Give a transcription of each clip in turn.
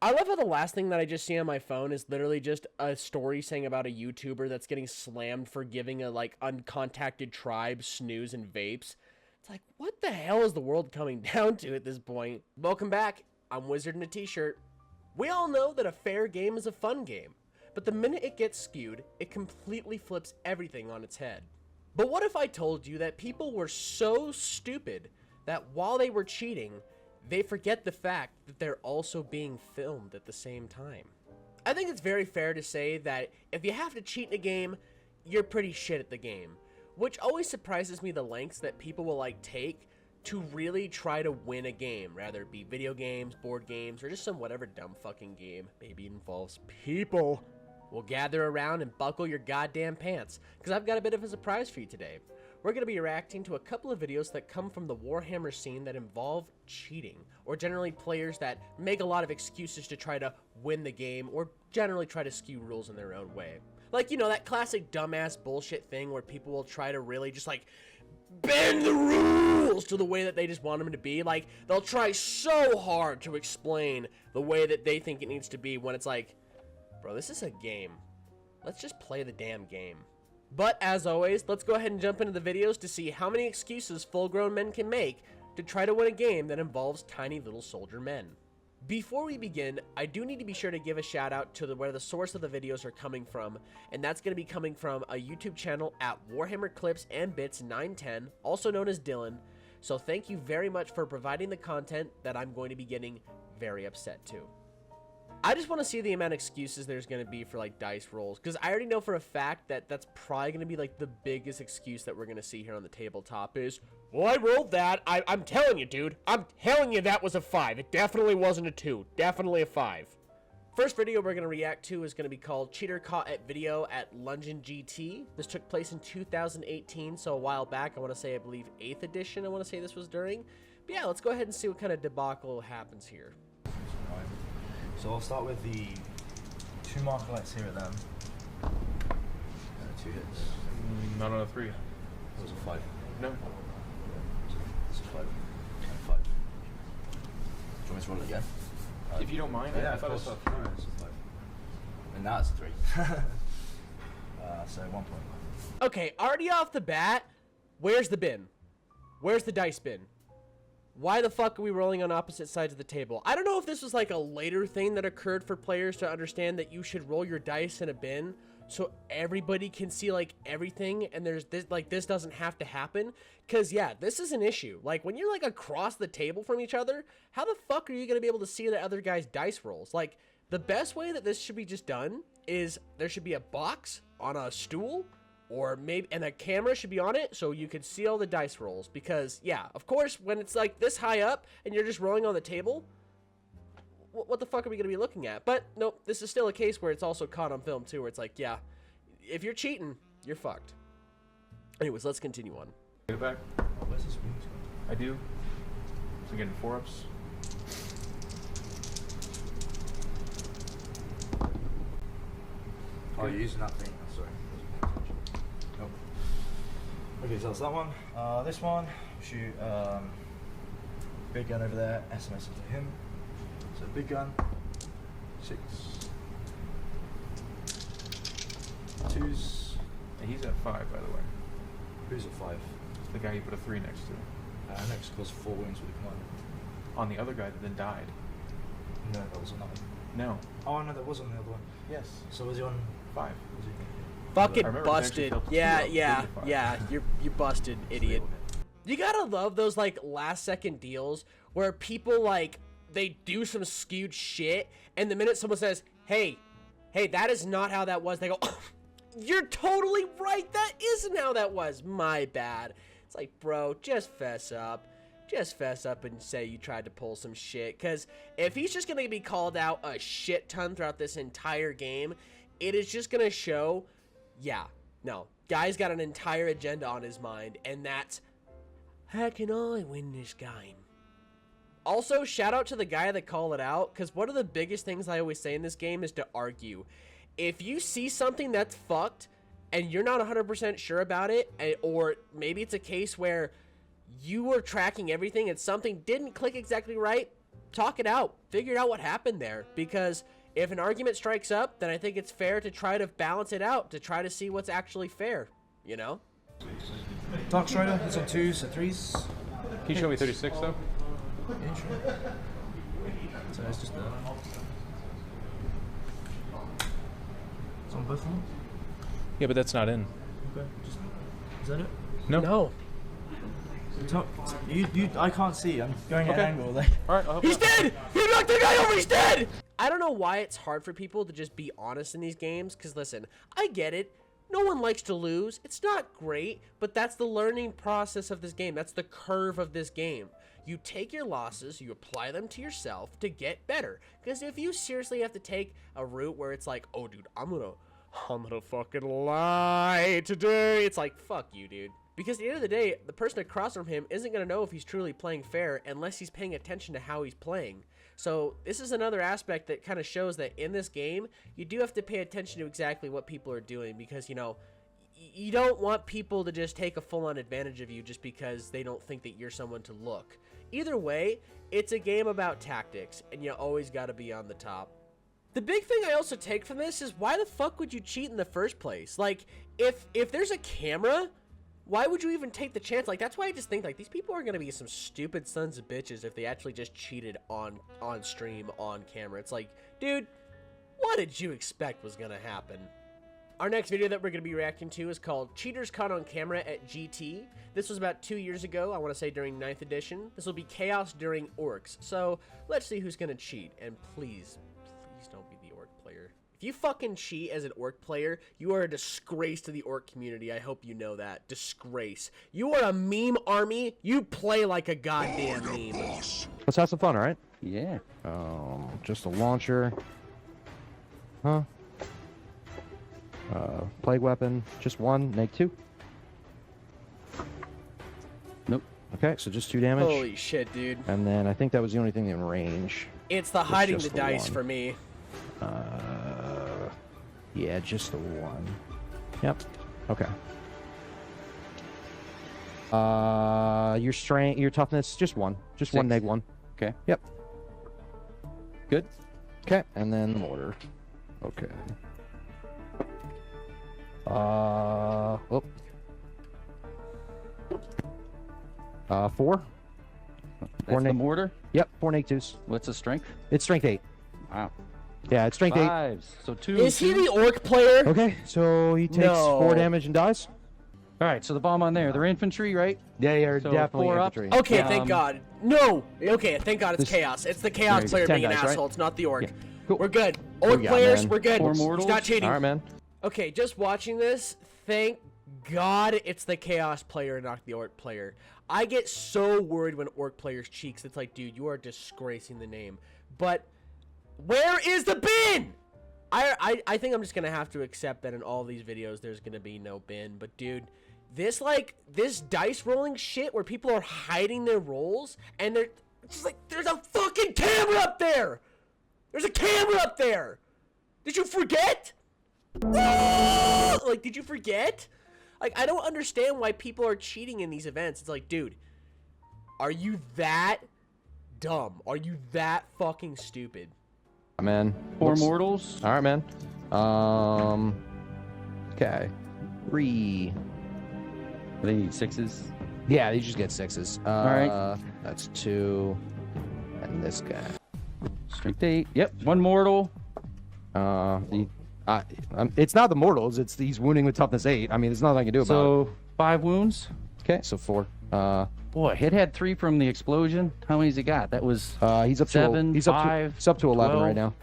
I love how the last thing that I just see on my phone is literally just a story saying about a YouTuber that's getting slammed for giving a, like, uncontacted tribe snooze and vapes. It's like, what the hell is the world coming down to at this point? Welcome back. I'm Wizard in a t-shirt. We all know that a fair game is a fun game, but the minute it gets skewed, it completely flips everything on its head. But what if I told you that people were so stupid that while they were cheating, they forget the fact that they're also being filmed at the same time? I think it's very fair to say that if you have to cheat in a game, you're pretty shit at the game, which always surprises me the lengths that people will like take to really try to win a game, rather it be video games, board games, or just some whatever dumb fucking game maybe involves people. Well, gather around and buckle your goddamn pants, because I've got a bit of a surprise for you today. We're going to be reacting to a couple of videos that come from the Warhammer scene that involve cheating, or generally players that make a lot of excuses to try to win the game, or generally try to skew rules in their own way. Like, you know, that classic dumbass bullshit thing where people will try to really just, like, bend the rules to the way that they just want them to be. Like, they'll try so hard to explain the way that they think it needs to be when it's like, bro, this is a game. Let's just play the damn game. But as always, let's go ahead and jump into the videos to see how many excuses full-grown men can make to try to win a game that involves tiny little soldier men. Before we begin, I do need to be sure to give a shout out to where the source of the videos are coming from, and that's going to be coming from a YouTube channel at Warhammer Clips and Bits 910, also known as Dylan. So thank you very much for providing the content that I'm going to be getting very upset to. I just want to see the amount of excuses there's going to be for like dice rolls, because I already know for a fact that that's probably going to be like the biggest excuse that we're going to see here on the tabletop is, well, I rolled that. I'm telling you, dude. I'm telling you that was a 5. It definitely wasn't a 2. Definitely a 5. First video we're going to react to is going to be called Cheater Caught at Video at Lon GT. This took place in 2018, so a while back. I want to say, I believe, 8th edition. I want to say this was during. But yeah, let's go ahead and see what kind of debacle happens here. So I'll start with the 2 marker lights here at them. 2 hits. Not on a 3. It was a 5. No. It's a 5. And 5. Do you want me to roll it again? If you don't mind, yeah, I thought I saw 3. It's a 5. And now it's a 3. So 1 point. Okay, already off the bat, where's the bin? Where's the dice bin? Why the fuck are we rolling on opposite sides of the table? I don't know if this was like a later thing that occurred for players to understand that you should roll your dice in a bin so everybody can see like everything and there's this, like, this doesn't have to happen. Cause yeah, this is an issue. Like when you're like across the table from each other, how the fuck are you gonna be able to see the other guy's dice rolls? Like the best way that this should be just done is there should be a box on a stool, or maybe, and a camera should be on it so you could see all the dice rolls. Because yeah, of course, when it's like this high up and you're just rolling on the table, what the fuck are we gonna be looking at? But nope, this is still a case where it's also caught on film too, where it's like, yeah, if you're cheating, you're fucked. Anyways, let's continue on. Get it back. Oh, where's the spoons? I do. So getting 4-ups. Oh, you're using that thing. Oh, sorry. Nope. Okay, so that's that one. This one, shoot big gun over there, SMS to him. So big gun, 6. 2s. And he's at 5, by the way. Who's at 5? The guy you put a 3 next to. Next caused 4 wounds with the command. On the other guy that then died. No, that was on that one. No. Oh no, that was on the other one. Yes. So was he on 5. Was he? Fucking I busted. actually Yeah, you're busted, idiot. You gotta love those like last second deals where people like, they do some skewed shit and the minute someone says, hey, that is not how that was, they go, oh, you're totally right, that isn't how that was, my bad. It's like, bro, just fess up. Just fess up and say you tried to pull some shit, because if he's just going to be called out a shit ton throughout this entire game, it is just going to show, yeah, no, guy's got an entire agenda on his mind, and that's, how can I win this game? Also, shout out to the guy that called it out, because one of the biggest things I always say in this game is to argue. If you see something that's fucked, and you're not 100% sure about it, or maybe it's a case where you were tracking everything and something didn't click exactly right, talk it out, figure out what happened there, because if an argument strikes up, then I think it's fair to try to balance it out, to try to see what's actually fair, you know? Dark Strider, it's on 2s and 3s. Can you show me 36 though? Yeah, sure. So it's just there. It's on both of them? Yeah, but that's not in. Okay. Is that it? No. No. I can't see. I'm going at an angle. Like. All right. He's dead! He knocked the guy over, he's dead! I don't know why it's hard for people to just be honest in these games, because listen, I get it. No one likes to lose. It's not great, but that's the learning process of this game. That's the curve of this game. You take your losses, you apply them to yourself to get better. Because if you seriously have to take a route where it's like, oh dude, I'm gonna fucking lie today. It's like, fuck you, dude. Because at the end of the day, the person across from him isn't going to know if he's truly playing fair unless he's paying attention to how he's playing. So this is another aspect that kind of shows that in this game, you do have to pay attention to exactly what people are doing, because, you know, you don't want people to just take a full-on advantage of you just because they don't think that you're someone to look. Either way, it's a game about tactics, and you always got to be on the top. The big thing I also take from this is, why the fuck would you cheat in the first place? Like, if there's a camera, why would you even take the chance? Like, that's why I just think, like, these people are gonna be some stupid sons of bitches if they actually just cheated on stream, on camera. It's like, dude, what did you expect was gonna happen? Our next video that we're gonna be reacting to is called Cheaters Caught on Camera at GT. This was about 2 years ago, I wanna say during 9th edition. This will be chaos during orks. So, let's see who's gonna cheat, and please don't be the orc player. If you fucking cheat as an orc player, you are a disgrace to the orc community. I hope you know that. Disgrace. You are a meme army. You play like a goddamn meme. Let's have some fun, alright? Yeah. Just a launcher. Huh? Plague weapon. Just one. Make 2. Nope. Okay, so just 2 damage. Holy shit, dude. And then I think that was the only thing in range. It's the hiding the just the dice one. for me. Yeah, just the 1. Yep. Okay. Your strength, your toughness, just 1. Just 1, 6. neg 1. Okay. Yep. Good. Okay, and then the mortar. Okay. Oh. 4. That's the neg- mortar. Yep, 4 neg 2s. What's the strength? It's strength 8. Wow. Yeah, it's strength 8. 5s. So 2. Is he the orc player? Okay, so he takes No. 4 damage and dies? All right. So the bomb on there. They're infantry, right? Yeah, you're So definitely 4 up. infantry. Okay, thank God. No! Okay, thank God it's This- chaos. It's the chaos There you go. player 10 being an dice, right? asshole. It's not the orc. Yeah. Cool. We're good. What Orc we got, players, man? we're good. 4 He's mortals? not cheating. All right, man. Okay, just watching this, thank God it's the chaos player, not the orc player. I get so worried when orc players cheeks. It's like, dude, you are disgracing the name. But where is the bin? I think I'm just gonna have to accept that in all these videos there's gonna be no bin. But dude, this dice rolling shit where people are hiding their rolls and they're just like, there's a fucking camera up there. There's a camera up there. Did you forget? Like, did you forget? Like, I don't understand why people are cheating in these events. It's like, dude, are you that dumb? Are you that fucking stupid? Man. 4 Looks- mortals. All right, man. Okay. 3. They need 6s. Yeah, you just get 6s. right. That's 2. And this guy. Strength 8. Yep. 1 mortal. It's not the mortals. It's these wounding with toughness 8. I mean, there's nothing I can do about So 5 wounds. it. Okay, so 4. Boy, it had 3 from the explosion. How many's he got? That was. He's up 7, to he's up 5, to, it's up to 11 right 12. now.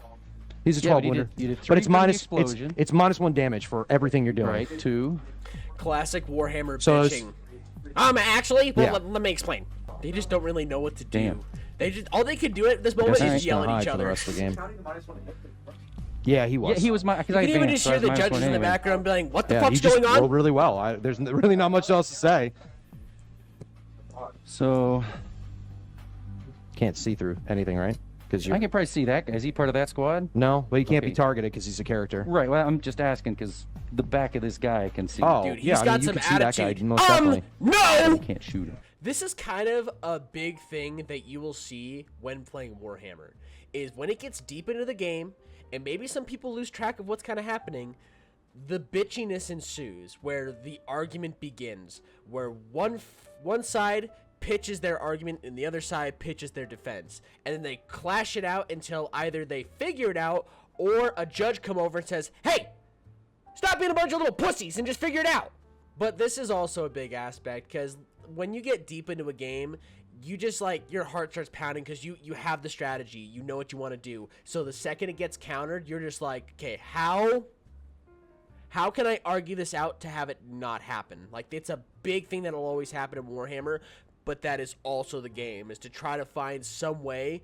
He's a Yeah, 12 but wounder. you did 3 but it's from the minus explosion. it's minus 1 damage for everything you're doing. Right. 2. Classic Warhammer So it's- bitching. Actually, well, Yeah. let me explain. They just don't really know what to do. Damn. They just all they can do at this moment Guess is he's just yell gonna at each hide for the other. rest of the game. Yeah, he was. Yeah, he was my. You can even just hear the judges in the background being, "What the fuck's he just going on?" rolled really well. There's really not much else to say. So Can't see through anything, right? Because I can probably see that guy. Is he part of that squad? no, but he can't be Okay. targeted because he's a character. Right. Well, I'm just asking because the back of this guy I can see. Oh, Dude, he's yeah, I got mean, you some can see that guy attitude. most definitely. No! You can't shoot him. This is kind of a big thing that you will see when playing Warhammer, is when it gets deep into the game, and maybe some people lose track of what's kind of happening, the bitchiness ensues, where the argument begins, where one side pitches their argument and the other side pitches their defense, and then they clash it out until either they figure it out or a judge come over and says, hey, stop being a bunch of little pussies and just figure it out. But this is also a big aspect, because when you get deep into a game, you just like, your heart starts pounding because you have the strategy, you know what you want to do. So the second it gets countered, you're just like, okay, how can I argue this out to have it not happen? Like, it's a big thing that'll always happen in Warhammer, but that is also the game, is to try to find some way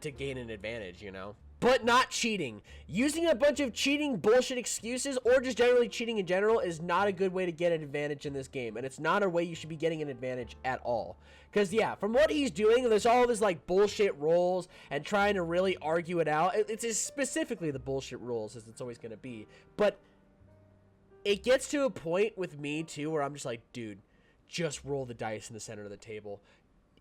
to gain an advantage, you know? But not cheating. Using a bunch of cheating bullshit excuses, or just generally cheating in general, is not a good way to get an advantage in this game. And it's not a way you should be getting an advantage at all. Because, yeah, from what he's doing, there's all this, like, bullshit rolls and trying to really argue it out. It's specifically the bullshit rules, as it's always going to be. But it gets to a point with me, too, where I'm just like, dude, just roll the dice in the center of the table.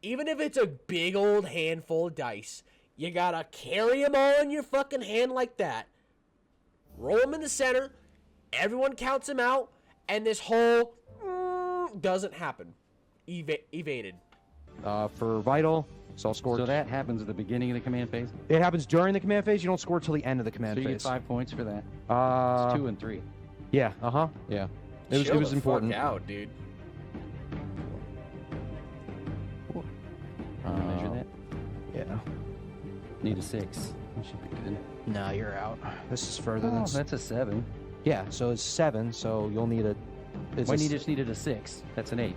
Even if it's a big old handful of dice, you gotta carry them all in your fucking hand like that. Roll them in the center. Everyone counts them out. And this whole doesn't happen. Evaded. For vital, so I'll score. So that happens at the beginning of the command phase? It happens during the command phase. You don't score till the end of the command So you phase. get 5 points for that. Uh, It's 2 and 3. Yeah. Yeah. It Chill was the important. Fuck out, dude. Measure that. Yeah. Need a 6. That should be good. No, you're out. This is further than. Oh, that's a 7. Yeah. So it's 7. So you'll need a. It's When a you just needed a 6. That's an 8.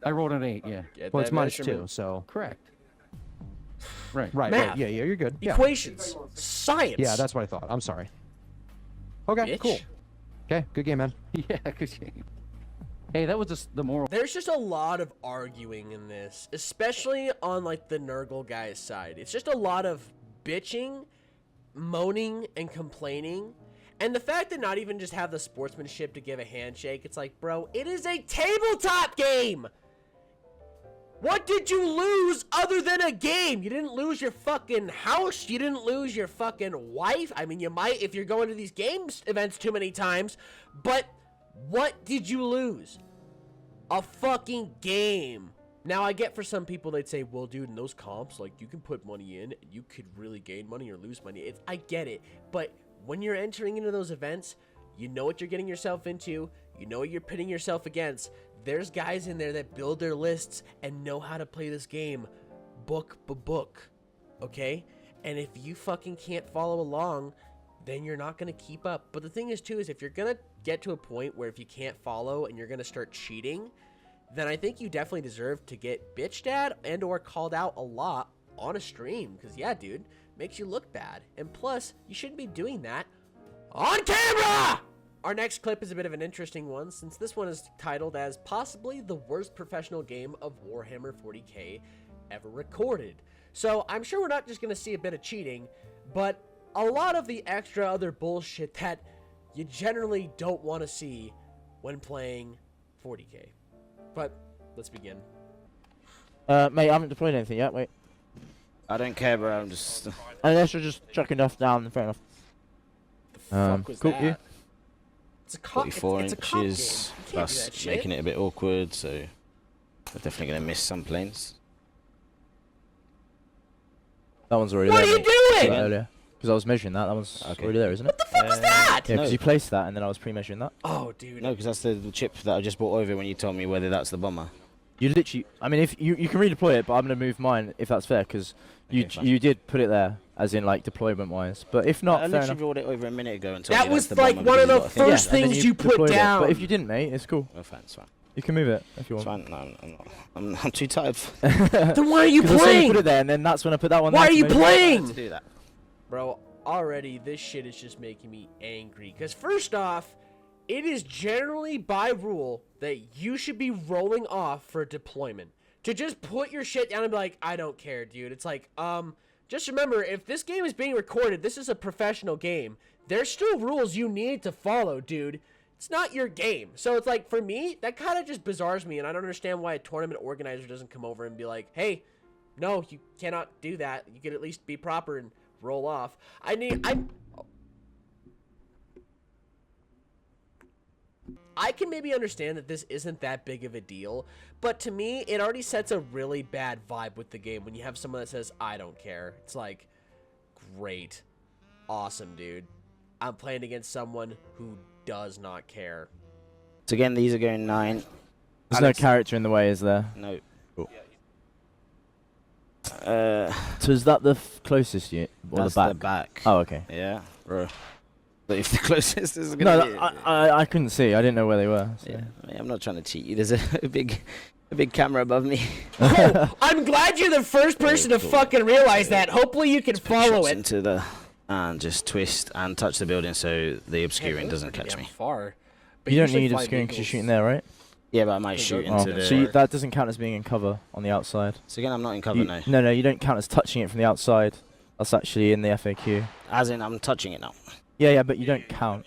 I rolled an 8, yeah. Get well, it's that minus measurement. 2. So. Correct. Right. Right. Math. Right. Yeah. You're good. Yeah. Equations. Science. Yeah. That's what I thought. I'm sorry. Okay. Bitch. Cool. Okay. Good game, man. Yeah, because hey, that was just the moral. There's just a lot of arguing in this, especially on, like, the Nurgle guy's side. It's just a lot of bitching, moaning, and complaining. And the fact that not even just have the sportsmanship to give a handshake, it's like, bro, it is a tabletop game! What did you lose other than a game? You didn't lose your fucking house. You didn't lose your fucking wife. I mean, you might if you're going to these games events too many times. But what did you lose? A fucking game. Now, I get for some people, they'd say, well, dude, in those comps, like, you can put money in. You could really gain money or lose money. I get it. But when you're entering into those events, you know what you're getting yourself into. You know what you're pitting yourself against. There's guys in there that build their lists and know how to play this game book by book, okay? And if you fucking can't follow along, then you're not going to keep up. But the thing is, too, is if you're going to get to a point where if you can't follow and you're going to start cheating, then I think you definitely deserve to get bitched at and or called out a lot on a stream. Because, yeah, dude, makes you look bad. And plus, you shouldn't be doing that on camera! Our next clip is a bit of an interesting one, since this one is titled as possibly the worst professional game of Warhammer 40k ever recorded. So I'm sure we're not just going to see a bit of cheating, but a lot of the extra other bullshit that you generally don't want to see when playing 40k. But let's begin. Mate, I haven't deployed anything yet, wait. I don't care, bro. I'm just. Unless you're just chucking enough down, fair enough. The fuck was cool, that? yeah. It's a cop. 44 it's a cop game. You inches, can't do plus that shit. making it a bit awkward, so we're definitely going to miss some planes. That one's already What there. are you mate. doing? Earlier. Because I was measuring that. That one's Okay. already there, isn't it? What the fuck was that? Yeah, because No. you placed that and then I was pre-measuring that. Oh, dude. No, because that's the chip that I just brought over when you told me whether that's the bomber. You literally, I mean, if you can redeploy it, but I'm going to move mine if that's fair, because Okay, fine. you did put it there, as in, like, deployment-wise. But if not, I fair literally enough. brought it over a minute ago and told That you was that's the like bomber one of because the you've got a thing. first and then things you put deployed it. down. But if you didn't, mate, it's cool. Oh, fine, it's fine. You can move it if you It's want. fine. No, I'm too tired. Then why are you 'Cause I saw playing? you put it there, and then that's when I put that one Why there are to you measure it. playing? to do that. Bro, already this shit is just making me angry. Because first off, it is generally by rule that you should be rolling off for deployment. To just put your shit down and be like, I don't care, dude. It's like, just remember, if this game is being recorded, this is a professional game. There's still rules you need to follow, dude. It's not your game. So it's like, for me, that kind of just bizarres me, and I don't understand why a tournament organizer doesn't come over and be like, hey, no, you cannot do that. You can at least be proper and roll off. I can maybe understand that this isn't that big of a deal, but to me, it already sets a really bad vibe with the game when you have someone that says, I don't care. It's like, great. Awesome, dude. I'm playing against someone who does not care. So again, these are going 9. There's no character in the way, is there? No. Cool. So is that the closest you or That's the back? the back. Oh, okay. Yeah, bro. But if the closest is gonna No, be, I couldn't see. I didn't know where they were. So. yeah, I mean, I'm not trying to cheat you. There's a big camera above me. Oh, I'm glad you're the first person to fucking realize that. Hopefully you can follow Shots it. into the and just twist and touch the building so the obscuring doesn't catch me. Far. But You don't usually need flying obscuring because you're eagles- shooting there, right? Yeah, but I might shoot Oh, into the. So that doesn't count as being in cover on the outside. So again, I'm not in cover now. No, you don't count as touching it from the outside. That's actually in the FAQ. As in, I'm touching it now. Yeah, but you don't count.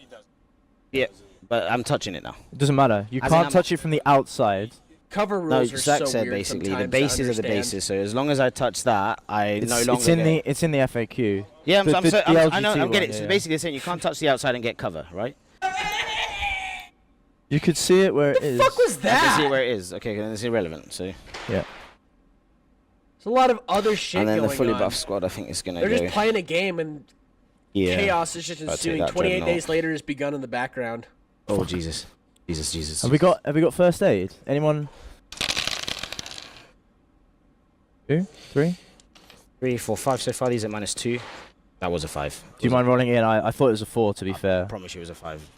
Yeah, but I'm touching it now. It doesn't matter. You As in, can't I'm- touch it from the outside. Cover No, rules are Zach so said weird basically the sometimes to bases are the understand. bases. So as long as I touch that, I no longer. It's in get- it's in the FAQ. Yeah, the I know. LGT I'm getting one, it. So yeah. basically, they're saying you can't touch the outside and get cover, right? You could see it where it is. The fuck was I can see that? where it is. Okay, then it's irrelevant. So. Yeah. There's a lot of other shit And then going the fully on. buff squad, I think, is gonna They're go. just playing a game and Yeah. chaos is just I'd say ensuing. that 28 dreadnought. days later has begun in the background. Oh Jesus, Jesus. Have we got first aid? Anyone? 2, 3? 3, 4, 5 so far? These are -2. That was a 5. Do you mind rolling in? I thought it was a 4. To be I fair. promise you it was a 5.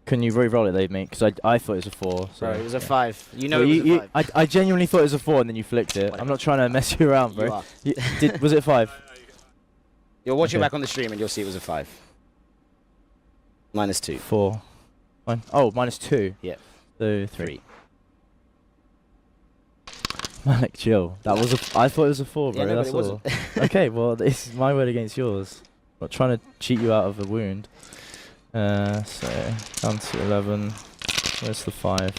Can you re-roll it, Dave, mate? Because I thought it was a 4. So Bro, it was a yeah. 5. You know Well, it was a 5. I genuinely thought it was a 4, and then you flicked it. I'm not trying to mess you around, You bro. are. Was it 5? You'll watch it Okay. back on the stream and you'll see it was a 5. -2. 4. Fine. Oh, -2. Yeah. So 3. 3. Malik, chill. That was I thought it was a 4, bro. Yeah, no, but That's it all. wasn't. Okay, well, this is my word against yours. Not trying to cheat you out of a wound. So down to 11. Where's the 5?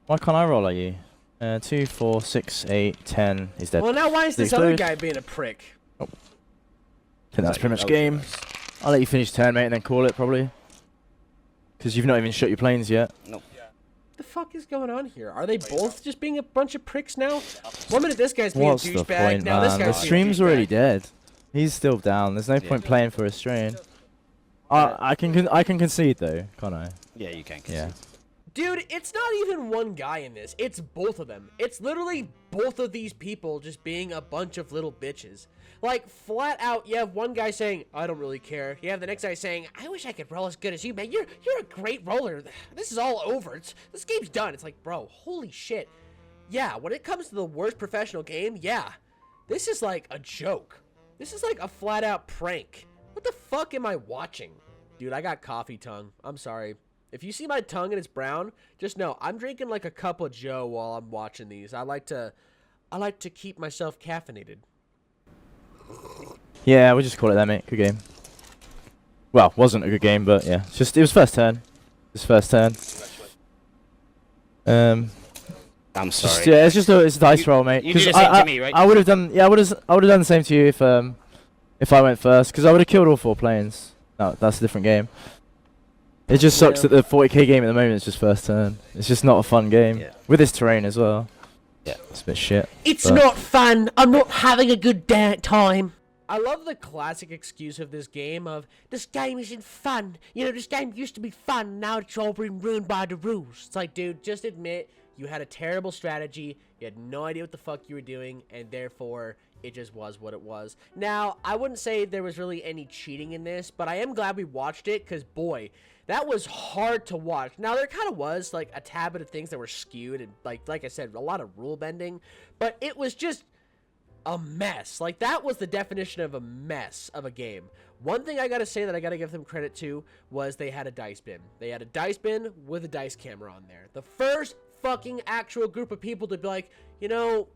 Why can't I roll at you? 2, 4, 6, 8, 10. He's dead. Well, now why is They this other explode. guy being a prick? I think that's pretty much That was game. nice. I'll let you finish turn, mate, and then call it probably. Because you've not even shot your planes yet. What the fuck is going on here? Are they both just being a bunch of pricks now? 1 minute this guy's being What's a the douchebag, point, now this man? The guy's being a stream's already douchebag. dead. He's still down. There's no point playing for a strain. I can concede though, can't I? Yeah, you can. Yeah. Dude, it's not even one guy in this. It's both of them. It's literally both of these people just being a bunch of little bitches. Like, flat out, you have one guy saying, I don't really care. You have the next guy saying, I wish I could roll as good as you, man. You're a great roller. This is all over. This game's done. It's like, bro, holy shit. Yeah, when it comes to the worst professional game, yeah. This is like a joke. This is like a flat out prank. What the fuck am I watching? Dude, I got coffee tongue. I'm sorry. If you see my tongue and it's brown, just know I'm drinking like a cup of Joe while I'm watching these. I like to keep myself caffeinated. Yeah, we'll just call it that, mate. Good game. Well, wasn't a good game, but yeah. It was first turn. It's first turn. I'm sorry. Just, yeah, it's a dice roll, mate. you did 'Cause the same to me, right? I would have done. Yeah, I would have done the same to you if I went first, because I would have killed all 4 planes. No, that's a different game. It just sucks that the 40k game at the moment is just first turn. It's just not a fun game Yeah. with this terrain as well. Yeah. It's a bit shit. It's But- not fun. I'm not having a good time. I love the classic excuse of this game of, this game isn't fun. You know, this game used to be fun. Now it's all been ruined by the rules. It's like, dude, just admit you had a terrible strategy. You had no idea what the fuck you were doing. And therefore, it just was what it was. Now, I wouldn't say there was really any cheating in this, but I am glad we watched it because, boy, that was hard to watch. Now, there kind of was, like, a tad bit of things that were skewed and, like I said, a lot of rule bending. But it was just a mess. Like, that was the definition of a mess of a game. One thing I gotta say that I gotta give them credit to was they had a dice bin. They had a dice bin with a dice camera on there. The first fucking actual group of people to be like, you know,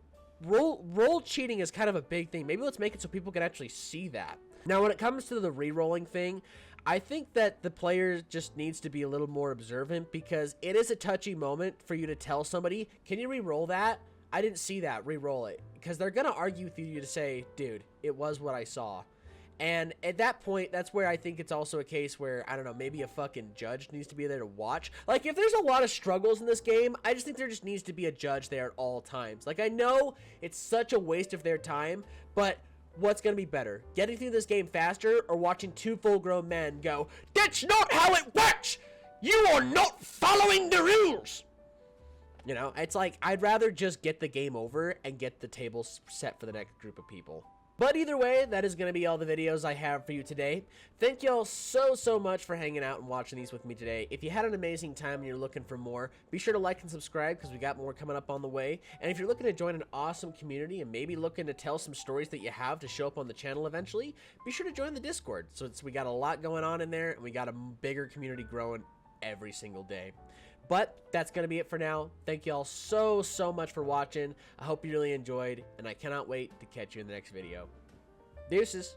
roll cheating is kind of a big thing. Maybe let's make it so people can actually see that. Now, when it comes to the re-rolling thing, I think that the player just needs to be a little more observant because it is a touchy moment for you to tell somebody, can you re-roll that? I didn't see that, re-roll it. Because they're going to argue with you to say, dude, it was what I saw. And at that point, that's where I think it's also a case where, I don't know, maybe a fucking judge needs to be there to watch. Like, if there's a lot of struggles in this game, I just think there just needs to be a judge there at all times. Like, I know it's such a waste of their time, but what's going to be better? Getting through this game faster or watching two full-grown men go, that's not how it works! You are not following the rules! You know, it's like, I'd rather just get the game over and get the table set for the next group of people. But either way, that is going to be all the videos I have for you today. Thank y'all so much for hanging out and watching these with me today. If you had an amazing time and you're looking for more, be sure to like and subscribe because we got more coming up on the way. And if you're looking to join an awesome community and maybe looking to tell some stories that you have to show up on the channel eventually, be sure to join the Discord. So we got a lot going on in there and we got a bigger community growing every single day. But that's going to be it for now. Thank you all so much for watching. I hope you really enjoyed, and I cannot wait to catch you in the next video. Deuces.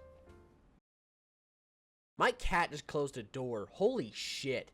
My cat just closed a door. Holy shit.